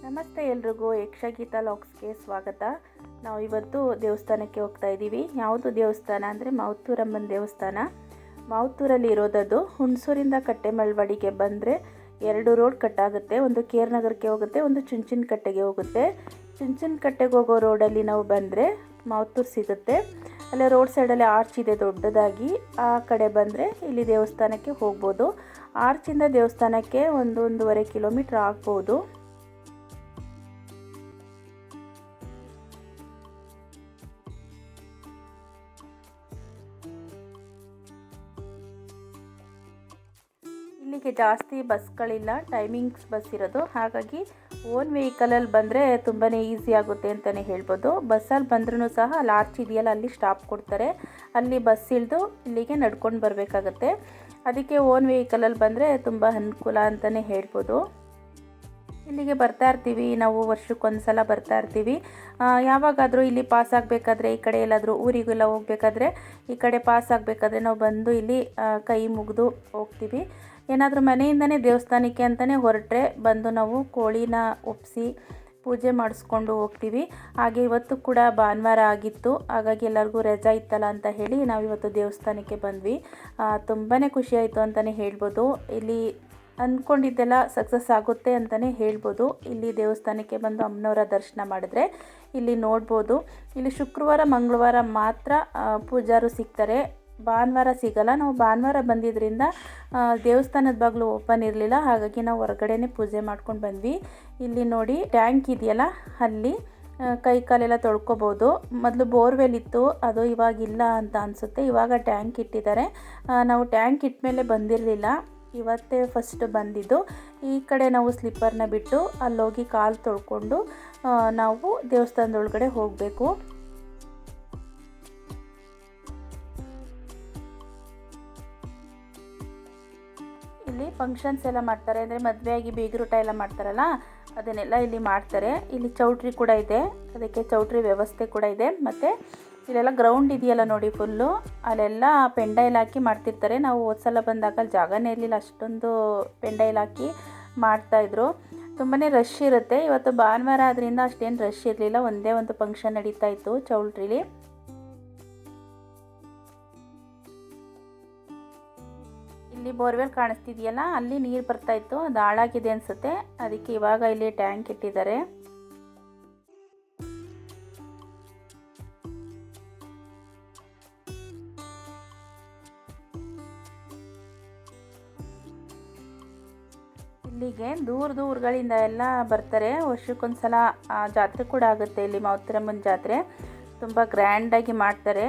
ನಮಸ್ತೆ ಎಲ್ರಿಗೂ ಯಕ್ಷಗೀತಾ ಲಾಗ್ಸ್ಗೆ ಸ್ವಾಗತ. ನಾವು ಇವತ್ತು ದೇವಸ್ಥಾನಕ್ಕೆ ಹೋಗ್ತಾ ಇದ್ದೀವಿ. ಯಾವುದು ದೇವಸ್ಥಾನ ಅಂದರೆ ಮಾವತ್ತೂರಮ್ಮನ ದೇವಸ್ಥಾನ. ಮಾವತ್ತೂರಲ್ಲಿ ಇರೋದದು. ಹುಣಸೂರಿಂದ ಕಟ್ಟೆಮಳವಾಡಿಗೆ ಬಂದರೆ 2 ರೋಡ್ ಕಟ್ಟಾಗುತ್ತೆ. ಒಂದು ಕೇರ್ ನಗರಕ್ಕೆ ಹೋಗುತ್ತೆ, ಒಂದು ಚುಂಚನಕಟ್ಟೆಗೆ ಹೋಗುತ್ತೆ. ಚುಂಚನಕಟ್ಟೆಗೆ ಹೋಗೋ ರೋಡಲ್ಲಿ ನಾವು ಬಂದರೆ ಮಾವತ್ತೂರು ಸಿಗುತ್ತೆ. ಅಲ್ಲೇ ರೋಡ್ ಸೈಡಲ್ಲಿ ಆರ್ಚ್ ಇದೆ ದೊಡ್ಡದಾಗಿ. ಆ ಕಡೆ ಬಂದರೆ ಇಲ್ಲಿ ದೇವಸ್ಥಾನಕ್ಕೆ ಹೋಗ್ಬೋದು. ಆರ್ಚಿಂದ ದೇವಸ್ಥಾನಕ್ಕೆ 1-1.5 ಕಿಲೋಮೀಟ್ರ್ ಆಗ್ಬೋದು. ಇಲ್ಲಿಗೆ ಜಾಸ್ತಿ ಬಸ್ಗಳಿಲ್ಲ, ಟೈಮಿಂಗ್ಸ್ ಬಸ್ ಇರೋದು. ಹಾಗಾಗಿ ಓನ್ ವೆಹಿಕಲಲ್ಲಿ ಬಂದರೆ ತುಂಬಾ ಈಸಿ ಆಗುತ್ತೆ ಅಂತಲೇ ಹೇಳ್ಬೋದು. ಬಸ್ಸಲ್ಲಿ ಬಂದ್ರೂ ಸಹ ಅಲ್ಲಿ ಆರ್ಚ್ ಇದೆಯಲ್ಲ, ಅಲ್ಲಿ ಸ್ಟಾಪ್ ಕೊಡ್ತಾರೆ. ಅಲ್ಲಿ ಬಸ್ ಇಳಿದು ಇಲ್ಲಿಗೆ ನಡ್ಕೊಂಡು ಬರಬೇಕಾಗತ್ತೆ. ಅದಕ್ಕೆ ಓನ್ ವೆಹಿಕಲಲ್ಲಿ ಬಂದರೆ ತುಂಬ ಅನುಕೂಲ ಅಂತಲೇ ಹೇಳ್ಬೋದು. ಇಲ್ಲಿಗೆ ಬರ್ತಾ ಇರ್ತೀವಿ ನಾವು, ವರ್ಷಕ್ಕೊಂದು ಸಲ ಬರ್ತಾ ಇರ್ತೀವಿ. ಯಾವಾಗಾದರೂ ಇಲ್ಲಿ ಪಾಸ್ ಆಗಬೇಕಾದ್ರೆ, ಈ ಕಡೆ ಎಲ್ಲಾದರೂ ಊರಿಗೆಲ್ಲ ಹೋಗ್ಬೇಕಾದ್ರೆ, ಈ ಕಡೆ ಪಾಸ್ ಆಗಬೇಕಾದ್ರೆ ನಾವು ಬಂದು ಇಲ್ಲಿ ಕೈ ಮುಗಿದು ಹೋಗ್ತೀವಿ. ಏನಾದರೂ ಮನೆಯಿಂದನೇ ದೇವಸ್ಥಾನಕ್ಕೆ ಅಂತಲೇ ಹೊರಟ್ರೆ ಬಂದು ನಾವು ಕೋಳಿನ ಒಪ್ಪಿಸಿ ಪೂಜೆ ಮಾಡಿಸ್ಕೊಂಡು ಹೋಗ್ತೀವಿ. ಹಾಗೆ ಇವತ್ತು ಕೂಡ ಭಾನುವಾರ ಆಗಿತ್ತು, ಹಾಗಾಗಿ ಎಲ್ಲರಿಗೂ ರಜಾ ಇತ್ತಲ್ಲ ಅಂತ ಹೇಳಿ ನಾವಿವತ್ತು ದೇವಸ್ಥಾನಕ್ಕೆ ಬಂದ್ವಿ. ತುಂಬಾ ಖುಷಿಯಾಯಿತು ಅಂತಲೇ ಹೇಳ್ಬೋದು. ಇಲ್ಲಿ ಅಂದ್ಕೊಂಡಿದ್ದೆಲ್ಲ ಸಕ್ಸಸ್ ಆಗುತ್ತೆ ಅಂತಲೇ ಹೇಳ್ಬೋದು. ಇಲ್ಲಿ ದೇವಸ್ಥಾನಕ್ಕೆ ಬಂದು ಅಮ್ಮನವರ ದರ್ಶನ ಮಾಡಿದ್ರೆ ಇಲ್ಲಿ ನೋಡ್ಬೋದು. ಇಲ್ಲಿ ಶುಕ್ರವಾರ ಮಂಗಳವಾರ ಮಾತ್ರ ಪೂಜಾರು ಸಿಗ್ತಾರೆ, ಭಾನುವಾರ ಸಿಗಲ್ಲ. ನಾವು ಭಾನುವಾರ ಬಂದಿದ್ದರಿಂದ ದೇವಸ್ಥಾನದ ಬಾಗಿಲು ಓಪನ್ ಇರಲಿಲ್ಲ, ಹಾಗಾಗಿ ನಾವು ಹೊರಗಡೆನೇ ಪೂಜೆ ಮಾಡ್ಕೊಂಡು ಬಂದ್ವಿ. ಇಲ್ಲಿ ನೋಡಿ ಟ್ಯಾಂಕ್ ಇದೆಯಲ್ಲ, ಅಲ್ಲಿ ಕೈ ಕಾಲೆಲ್ಲ ತೊಳ್ಕೊಬೋದು. ಮೊದಲು ಬೋರ್ವೆಲ್ ಇತ್ತು, ಅದು ಇವಾಗಿಲ್ಲ ಅಂತ ಅನಿಸುತ್ತೆ. ಇವಾಗ ಟ್ಯಾಂಕ್ ಇಟ್ಟಿದ್ದಾರೆ. ನಾವು ಟ್ಯಾಂಕ್ ಇಟ್ಟ ಮೇಲೆ ಬಂದಿರಲಿಲ್ಲ, ಇವತ್ತೇ ಫಸ್ಟ್ ಬಂದಿದ್ದು. ಈ ಕಡೆ ನಾವು ಸ್ಲಿಪ್ಪರ್ನ ಬಿಟ್ಟು ಅಲ್ಲೋಗಿ ಕಾಲು ತೊಳ್ಕೊಂಡು ನಾವು ದೇವಸ್ಥಾನದೊಳಗಡೆ ಹೋಗಬೇಕು. ಇಲ್ಲಿ ಫಂಕ್ಷನ್ಸ್ ಎಲ್ಲ ಮಾಡ್ತಾರೆ, ಅಂದರೆ ಮದುವೆಯಾಗಿ ಬೀಗರೂಟ ಎಲ್ಲ ಮಾಡ್ತಾರಲ್ಲ, ಅದನ್ನೆಲ್ಲ ಇಲ್ಲಿ ಮಾಡ್ತಾರೆ. ಇಲ್ಲಿ ಚೌಟ್ರಿ ಕೂಡ ಇದೆ, ಅದಕ್ಕೆ ಚೌಟ್ರಿ ವ್ಯವಸ್ಥೆ ಕೂಡ ಇದೆ. ಮತ್ತು ಇಲ್ಲೆಲ್ಲ ಗ್ರೌಂಡ್ ಇದೆಯಲ್ಲ ನೋಡಿ ಫುಲ್ಲು, ಅಲ್ಲೆಲ್ಲ ಪೆಂಡೈಲ್ ಹಾಕಿ ಮಾಡ್ತಿರ್ತಾರೆ. ನಾವು ಹೋದ ಸಲ ಬಂದಾಗ ಜಾಗನೇ ಇರಲಿಲ್ಲ, ಅಷ್ಟೊಂದು ಪೆಂಡೈಲ್ ಹಾಕಿ ಮಾಡ್ತಾಯಿದ್ರು. ತುಂಬಾ ರಶ್ ಇರುತ್ತೆ. ಇವತ್ತು ಭಾನುವಾರ ಆದ್ದರಿಂದ ಅಷ್ಟೇನು ರಶ್ ಇರಲಿಲ್ಲ, ಒಂದೇ ಒಂದು ಫಂಕ್ಷನ್ ನಡೀತಾ ಇತ್ತು ಚೌಲ್ಟ್ರಿಲಿ. ಇಲ್ಲಿ ಬೋರ್ವೆಲ್ ಕಾಣಿಸ್ತಿದೆಯಲ್ಲ, ಅಲ್ಲಿ ನೀರು ಬರ್ತಾಯಿತ್ತು, ಅದು ಹಾಳಾಗಿದೆ ಅನಿಸುತ್ತೆ. ಅದಕ್ಕೆ ಇವಾಗ ಇಲ್ಲಿ ಟ್ಯಾಂಕ್ ಇಟ್ಟಿದ್ದಾರೆ. ಇಲ್ಲಿಗೆ ದೂರಗಳಿಂದ ಎಲ್ಲ ಬರ್ತಾರೆ. ವರ್ಷಕ್ಕೊಂದು ಸಲ ಜಾತ್ರೆ ಕೂಡ ಆಗುತ್ತೆ ಇಲ್ಲಿ, ಮಾವತ್ತೂರಮ್ಮನ ಜಾತ್ರೆ ತುಂಬ ಗ್ರ್ಯಾಂಡಾಗಿ ಮಾಡ್ತಾರೆ.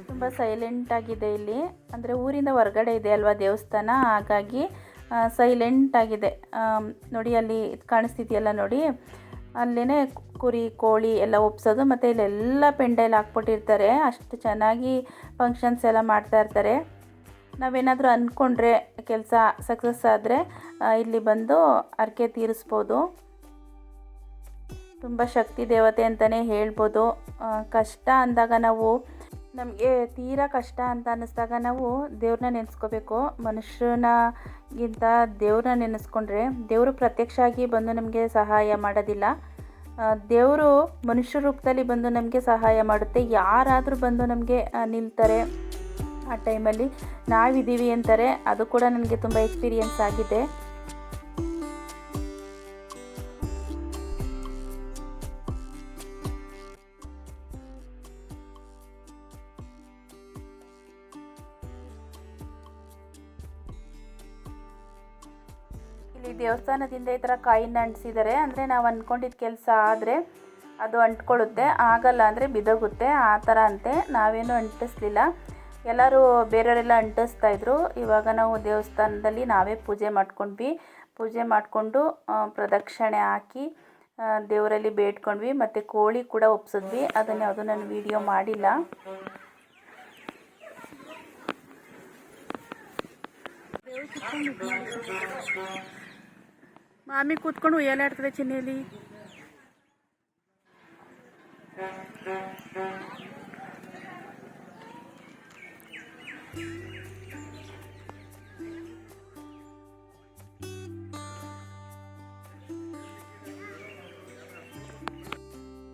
ತುಂಬ ಸೈಲೆಂಟ್ ಆಗಿದೆ ಇಲ್ಲಿ, ಅಂದರೆ ಊರಿಂದ ಹೊರಗಡೆ ಇದೆ ಅಲ್ವಾ ದೇವಸ್ಥಾನ, ಹಾಗಾಗಿ ಸೈಲೆಂಟ್ ಆಗಿದೆ. ನೋಡಿ ಅಲ್ಲಿ ಕಾಣಿಸ್ತಿದೆಯಲ್ಲ ನೋಡಿ, ಅಲ್ಲೇ ಕುರಿ ಕೋಳಿ ಎಲ್ಲ ಒಪ್ಸೋದು, ಮತ್ತು ಇಲ್ಲೆಲ್ಲ ಪೆಂಡೈಲ್ ಹಾಕ್ಬಿಟ್ಟಿರ್ತಾರೆ. ಅಷ್ಟು ಚೆನ್ನಾಗಿ ಫಂಕ್ಷನ್ಸ್ ಎಲ್ಲ ಮಾಡ್ತಾ ಇರ್ತಾರೆ. ನಾವೇನಾದರೂ ಅಂದ್ಕೊಂಡ್ರೆ ಕೆಲಸ ಸಕ್ಸಸ್ ಆದರೆ ಇಲ್ಲಿ ಬಂದು ಹರಕೆ ತೀರಿಸ್ಬೋದು. ತುಂಬ ಶಕ್ತಿ ದೇವತೆ ಅಂತಲೇ ಹೇಳ್ಬೋದು. ಕಷ್ಟ ಅಂದಾಗ ನಾವು, ನಮಗೆ ತೀರಾ ಕಷ್ಟ ಅಂತ ಅನ್ನಿಸ್ದಾಗ ನಾವು ದೇವ್ರನ್ನ ನೆನೆಸ್ಕೋಬೇಕು. ಮನುಷ್ಯನಿಗಿಂತ ದೇವ್ರನ್ನ ನೆನೆಸ್ಕೊಂಡ್ರೆ ದೇವರು ಪ್ರತ್ಯಕ್ಷ ಆಗಿ ಬಂದು ನಮಗೆ ಸಹಾಯ ಮಾಡೋದಿಲ್ಲ. ದೇವರು ಮನುಷ್ಯ ರೂಪದಲ್ಲಿ ಬಂದು ನಮಗೆ ಸಹಾಯ ಮಾಡುತ್ತೆ. ಯಾರಾದರೂ ಬಂದು ನಮಗೆ ನಿಲ್ತಾರೆ, ಆ ಟೈಮಲ್ಲಿ ನಾವಿದ್ದೀವಿ ಅಂತಾರೆ. ಅದು ಕೂಡ ನನಗೆ ತುಂಬ ಎಕ್ಸ್ಪೀರಿಯೆನ್ಸ್ ಆಗಿದೆ. ಇಲ್ಲಿ ದೇವಸ್ಥಾನದಿಂದ ಈ ಥರ ಕಾಯಿನ ಅಂಟಿಸಿದ್ದಾರೆ, ಅಂದರೆ ನಾವು ಅಂದ್ಕೊಂಡಿದ್ದ ಕೆಲಸ ಆದರೆ ಅದು ಅಂಟ್ಕೊಳ್ಳುತ್ತೆ, ಆಗಲ್ಲ ಅಂದರೆ ಬಿದೋಗುತ್ತೆ, ಆ ಥರ ಅಂತೆ. ನಾವೇನು ಅಂಟಿಸ್ಲಿಲ್ಲ. ಎಲ್ಲರೂ ಬೇರೆಯವರೆಲ್ಲ ಅಂಟಿಸ್ತಾಯಿದ್ರು. ಇವಾಗ ನಾವು ದೇವಸ್ಥಾನದಲ್ಲಿ ನಾವೇ ಪೂಜೆ ಮಾಡ್ಕೊಂಡ್ವಿ. ಪೂಜೆ ಮಾಡಿಕೊಂಡು ಪ್ರದಕ್ಷಿಣೆ ಹಾಕಿ ದೇವರಲ್ಲಿ ಬೇಡ್ಕೊಂಡ್ವಿ. ಮತ್ತು ಕೋಳಿ ಕೂಡ ಒಪ್ಸಿದ್ವಿ. ಅದನ್ನು ಯಾವುದೂ ನಾನು ವೀಡಿಯೋ ಮಾಡಿಲ್ಲ. ಮಾಮಿ ಕೂತ್ಕೊಂಡು ಉಯ್ಯಾಲಾಡ್ತದೆ ಚಿನ್ನೆಯಲ್ಲಿ.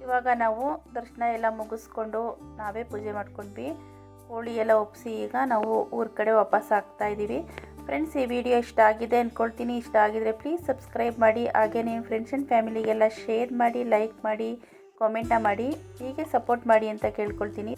ಇವಾಗ ನಾವು ದರ್ಶನ ಎಲ್ಲ ಮುಗಿಸ್ಕೊಂಡು ನಾವೇ ಪೂಜೆ ಮಾಡ್ಕೊಂಡ್ವಿ. ಕೋಳಿ ಎಲ್ಲ ಒಪ್ಪಿಸಿ ಈಗ ನಾವು ಊರ ಕಡೆ ವಾಪಸ್ ಆಗ್ತಾ ಇದ್ದೀವಿ. ಫ್ರೆಂಡ್ಸ್, ಈ ವಿಡಿಯೋ ಇಷ್ಟ ಆಗಿದೆ ಅಂದ್ಕೊಳ್ತೀನಿ. ಇಷ್ಟ ಆಗಿದರೆ ಪ್ಲೀಸ್ ಸಬ್ಸ್ಕ್ರೈಬ್ ಮಾಡಿ. ಹಾಗೆ ನಿಮ್ಮ ಫ್ರೆಂಡ್ಸ್ ಆ್ಯಂಡ್ ಫ್ಯಾಮಿಲಿಗೆಲ್ಲ ಶೇರ್ ಮಾಡಿ, ಲೈಕ್ ಮಾಡಿ, ಕಾಮೆಂಟ ಮಾಡಿ, ಹೀಗೆ ಸಪೋರ್ಟ್ ಮಾಡಿ ಅಂತ ಕೇಳ್ಕೊಳ್ತೀನಿ.